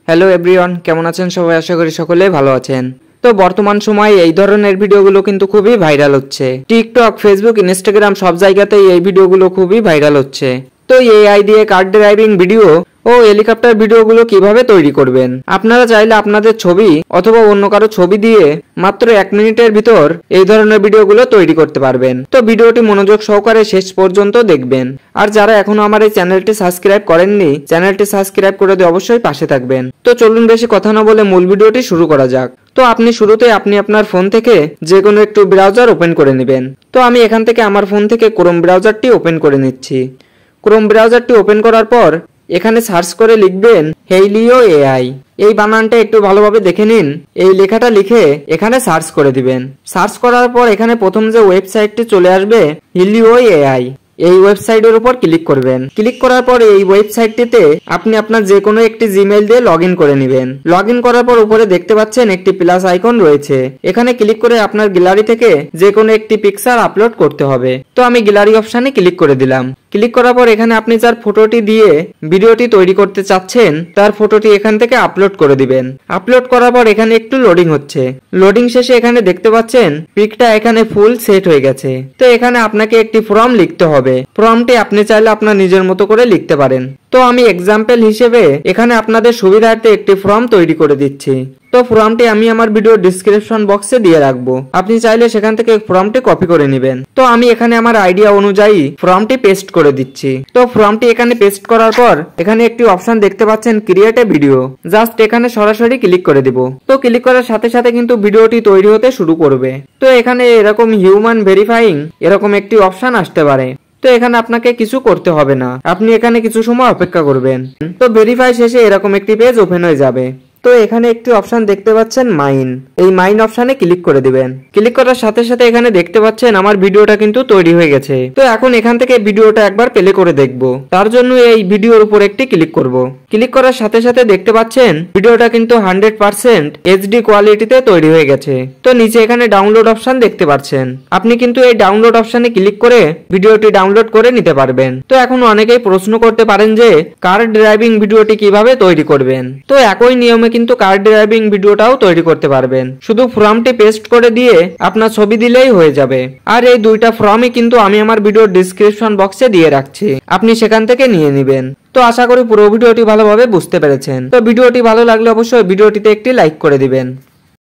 Hello everyone, কেমন আছেন সবাই? আশা করি সকলেই ভালো আছেন। তো বর্তমান সময়ে এই ধরনের ভিডিওগুলো কিন্তু খুবই ভাইরাল হচ্ছে। টিকটক, ফেসবুক, ইনস্টাগ্রাম সব জায়গাতেই এই ভিডিওগুলো খুবই ভাইরাল হচ্ছে। তো এআই দিয়ে কার ড্রাইভিং ভিডিও ও হেলিকপ্টার ভিডিওগুলো কিভাবে তৈরি করবেন? আপনারা চাইলে আপনাদের ছবি অথবা অন্য কারো ছবি দিয়ে মাত্র 1 মিনিটের ভিতর এই ধরনের ভিডিওগুলো তৈরি করতে পারবেন। তো ভিডিওটি মনোযোগ সহকারে শেষ পর্যন্ত দেখবেন। আর যারা এখনো আমার এই চ্যানেলটি সাবস্ক্রাইব করেননি, চ্যানেলটি সাবস্ক্রাইব করে দিয়ে অবশ্যই পাশে থাকবেন। তো চলুন বেশি কথা না বলে মূল ভিডিওটি শুরু করা যাক। তো আপনি শুরুতে আপনার ফোন থেকে যে কোনো একটু ব্রাউজার ওপেন করে নেবেন। তো আমি এখান থেকে আমার ফোন থেকে ক্রোম ব্রাউজারটি ওপেন করে নিচ্ছি। ক্রোম ব্রাউজারটি ওপেন করার পর এখানে সার্চ করে লিখবেন হেলিও এআই। এই বানানটা একটু ভালোভাবে দেখে নিন। এই লেখাটা লিখে এখানে সার্চ করে দিবেন। সার্চ করার পর এখানে প্রথম যে ওয়েবসাইটটি চলে আসবে হেলিও এআই, এই ওয়েবসাইটের উপর ক্লিক করবেন। ক্লিক করার পর এই ওয়েবসাইটটিতে আপনি আপনার যে কোনো একটি জিমেইল দিয়ে লগ ইন করে নেবেন। লগ ইন করার পর উপরে দেখতে পাচ্ছেন একটি প্লাস আইকন রয়েছে। এখানে ক্লিক করে আপনার গ্যালারি থেকে যে কোনো একটি পিকচার আপলোড করতে হবে। তো আমি গ্যালারি অপশানে ক্লিক করে দিলাম। ক্লিক করার পর এখানে আপনি যার ফটোটি দিয়ে ভিডিওটি তৈরি করতে চাচ্ছেন তার ফটোটি এখান থেকে আপলোড করে দিবেন। আপলোড করার পর এখানে একটু লোডিং হচ্ছে। লোডিং শেষে এখানে দেখতে পাচ্ছেন পিকটা এখানে ফুল সেট হয়ে গেছে। তো এখানে আপনাকে একটি ফর্ম লিখতে হবে। ফর্মটি আপনি চাইলে আপনার নিজের মতো করে লিখতে পারেন। তো আমি এক্সাম্পল হিসেবে এখানে আপনাদের সুবিধার্থে একটি ফর্ম তৈরি করে দিচ্ছি। তো ফর্মটি আমি আমার ভিডিও ডেসক্রিপশন বক্সে দিয়ে রাখবো, আপনি চাইলে সেখান থেকে ফর্মটি কপি করে নেবেন। তো আমি এখানে আমার আইডিয়া অনুযায়ী ফর্মটি পেস্ট করে দিচ্ছি। তো ফর্মটি এখানে পেস্ট করার পর এখানে একটি অপশন দেখতে পাচ্ছেন ক্রিয়েট এ ভিডিও। জাস্ট এখানে সরাসরি ক্লিক করে দিব। তো ক্লিক করার সাথে সাথে কিন্তু ভিডিওটি তৈরি হতে শুরু করবে। তো এখানে এরকম হিউম্যান ভেরিফাইং এরকম একটি অপশন আসতে পারে। তো এখানে আপনাকে কিছু করতে হবে না, আপনি এখানে কিছু সময় অপেক্ষা করবেন। তো ভেরিফাই শেষে এরকম একটি পেজ ওপেন হয়ে যাবে। তো এখানে একটি অপশন দেখতে পাচ্ছেন মাইন, এই মাইন অপশনে ক্লিক করে দিবেন। ক্লিক করার সাথে সাথে এখানে দেখতে পাচ্ছেন আমার ভিডিওটা কিন্তু তৈরি হয়ে গেছে। তো এখন এখান থেকে ভিডিওটা একবার প্লে করে দেখব। তার জন্য এই ভিডিওর উপর একটি ক্লিক করব। ক্লিক করার সাথে সাথে দেখতে পাচ্ছেন ভিডিওটা কিন্তু 100% এইচডি কোয়ালিটিতে তৈরি হয়ে গেছে। তো নিচে এখানে ডাউনলোড অপশন দেখতে পাচ্ছেন, আপনি কিন্তু এই ডাউনলোড অপশনে ক্লিক করে ভিডিওটি ডাউনলোড করে নিতে পারবেন। তো এখন অনেকেই প্রশ্ন করতে পারেন যে কার ড্রাইভিং ভিডিওটি কিভাবে তৈরি করবেন। তো একই নিয়মে কিন্তু কার ড্রাইভিং ভিডিওটাও তৈরি করতে পারবেন। শুধু ফর্মটি পেস্ট করে দিয়ে আপনার ছবি দিলেই হয়ে যাবে। আর এই দুইটা ফর্মই কিন্তু আমি আমার ভিডিওর ডেসক্রিপশন বক্সে দিয়ে রাখছি, আপনি সেখান থেকে নিয়ে নেবেন। তো আশা করি পুরো ভিডিওটি ভালোভাবে বুঝতে পেরেছেন। তো ভিডিওটি ভালো লাগলে অবশ্যই ভিডিওটিতে একটি লাইক করে দিবেন।